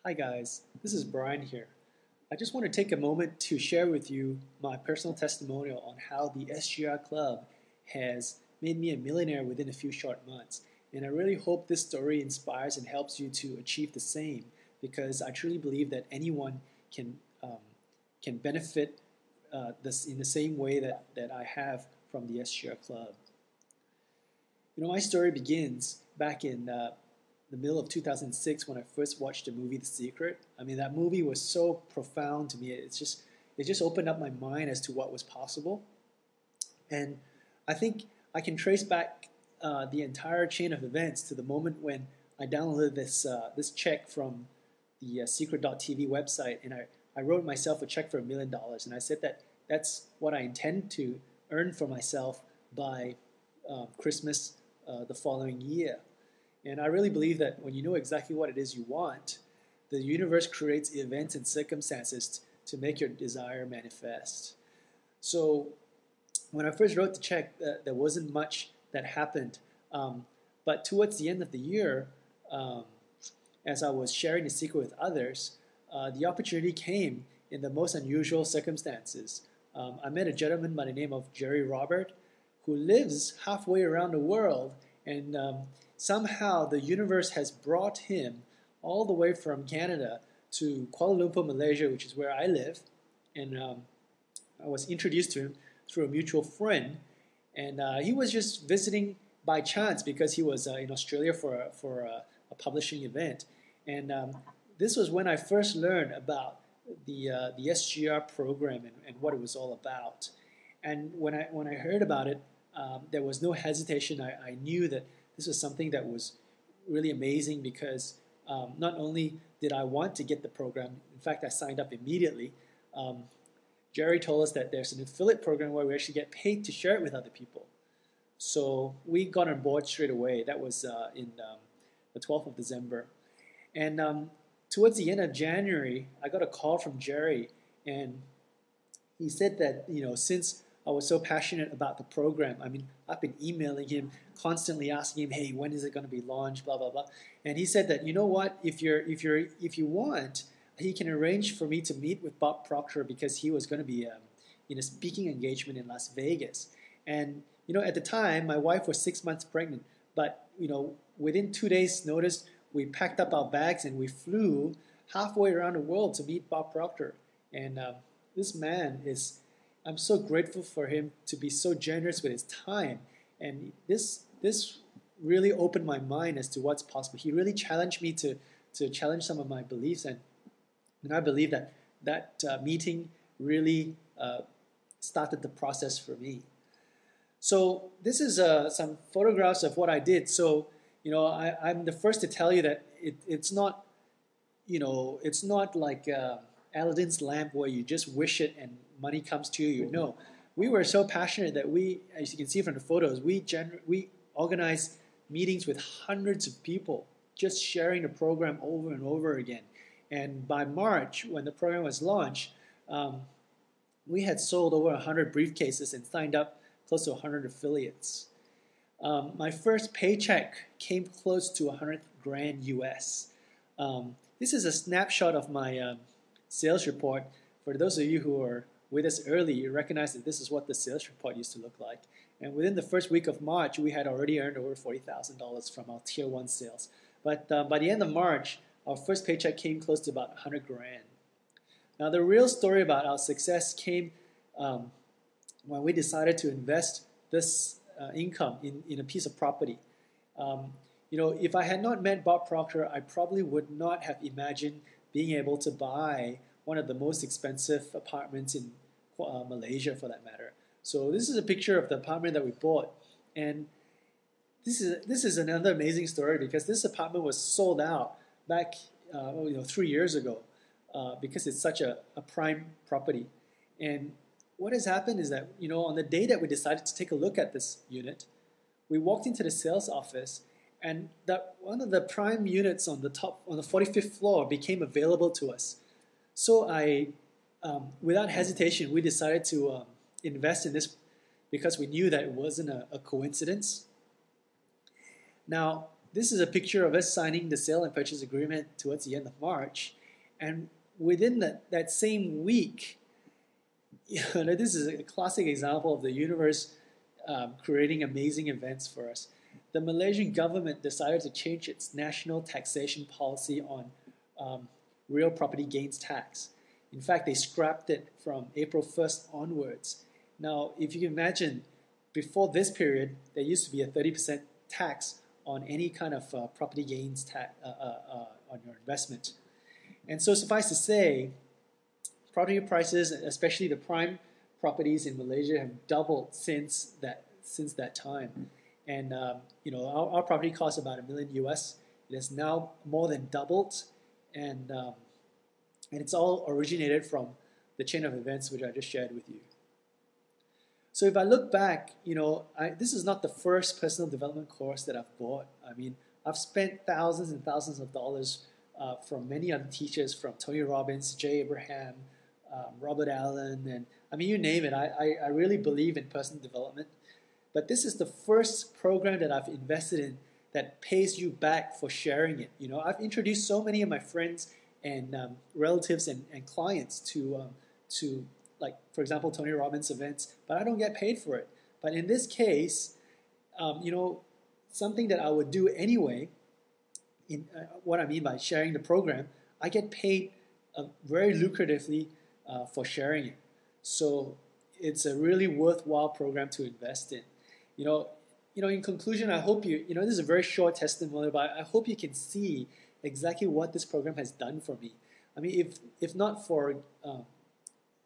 Hi guys, this is Brian here. I just want to take a moment to share with you my personal testimonial on how the SGR Club has made me a millionaire within a few short months. And I really hope this story inspires and helps you to achieve the same because I truly believe that anyone can, um, can benefit this in the same way that I have from the SGR Club. My story begins back in the middle of 2006 when I first watched the movie The Secret. I mean, that movie was so profound to me. It just opened up my mind as to what was possible. And I think I can trace back the entire chain of events to the moment when I downloaded this check from the secret.tv website, and I wrote myself a check for $1 million, and I said that that's what I intend to earn for myself by Christmas the following year. And I really believe that when you know exactly what it is you want, the universe creates events and circumstances to make your desire manifest. So when I first wrote the check, there wasn't much that happened. But towards the end of the year, um, as I was sharing the secret with others, the opportunity came in the most unusual circumstances. I met a gentleman by the name of Jerry Robert who lives halfway around the world, and somehow the universe has brought him all the way from Canada to Kuala Lumpur, Malaysia, which is where I live. And I was introduced to him through a mutual friend. And he was just visiting by chance because he was in Australia for a publishing event. And this was when I first learned about the SGR program and what it was all about. And when I heard about it, there was no hesitation. I knew that this was something that was really amazing because not only did I want to get the program, in fact, I signed up immediately. Jerry told us that there's an affiliate program where we actually get paid to share it with other people. So we got on board straight away. That was in the 12th of December. And towards the end of January, I got a call from Jerry, and he said that, since I was so passionate about the program, I mean, I've been emailing him, constantly asking him, hey, when is it going to be launched, blah, blah, blah. And he said that, you know what, if you want, he can arrange for me to meet with Bob Proctor because he was going to be in a speaking engagement in Las Vegas. And, at the time, my wife was 6 months pregnant, but, within 2 days' notice, we packed up our bags and we flew halfway around the world to meet Bob Proctor. And this man I'm so grateful for him to be so generous with his time. And this really opened my mind as to what's possible. He really challenged me to challenge some of my beliefs. And I believe that meeting really started the process for me. So this is some photographs of what I did. So, I'm the first to tell you that it's not like Aladdin's lamp where you just wish it and money comes to you. No, we were so passionate that we, as you can see from the photos, we organized meetings with hundreds of people, just sharing the program over and over again. And by March, when the program was launched, we had sold over 100 briefcases and signed up close to 100 affiliates. My first paycheck came close to 100 grand US. This is a snapshot of my sales report. For those of you who are with us early, you recognize that this is what the sales report used to look like. And within the first week of March, we had already earned over $40,000 from our Tier 1 sales. But by the end of March, our first paycheck came close to about 100 grand. Now, the real story about our success came when we decided to invest this income in a piece of property. If I had not met Bob Proctor, I probably would not have imagined being able to buy one of the most expensive apartments in Malaysia, for that matter. So this is a picture of the apartment that we bought, and this is another amazing story because this apartment was sold out back 3 years ago because it's such a prime property. And what has happened is that on the day that we decided to take a look at this unit, we walked into the sales office, and that one of the prime units on the 45th floor became available to us. So without hesitation, we decided to invest in this because we knew that it wasn't a coincidence. Now, this is a picture of us signing the sale and purchase agreement towards the end of March. And within that same week, this is a classic example of the universe creating amazing events for us. The Malaysian government decided to change its national taxation policy on real property gains tax. In fact, they scrapped it from April 1st onwards. Now, if you can imagine, before this period, there used to be a 30% tax on any kind of property gains tax on your investment. And so suffice to say, property prices, especially the prime properties in Malaysia, have doubled since that time. And our property costs about $1 million US. It has now more than doubled, and it's all originated from the chain of events which I just shared with you. So if I look back, this is not the first personal development course that I've bought. I mean, I've spent thousands and thousands of dollars from many other teachers, from Tony Robbins, Jay Abraham, Robert Allen, and I mean, you name it. I really believe in personal development. But this is the first program that I've invested in that pays you back for sharing it. I've introduced so many of my friends and relatives and clients to like, for example, Tony Robbins events, but I don't get paid for it. But in this case, something that I would do anyway, what I mean by sharing the program, I get paid very lucratively for sharing it. So it's a really worthwhile program to invest in. In conclusion, I hope this is a very short testimonial, but I hope you can see exactly what this program has done for me. I mean, if not for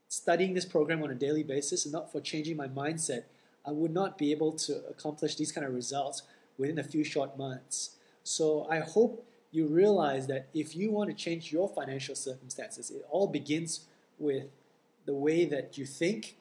studying this program on a daily basis and not for changing my mindset, I would not be able to accomplish these kind of results within a few short months. So I hope you realize that if you want to change your financial circumstances, it all begins with the way that you think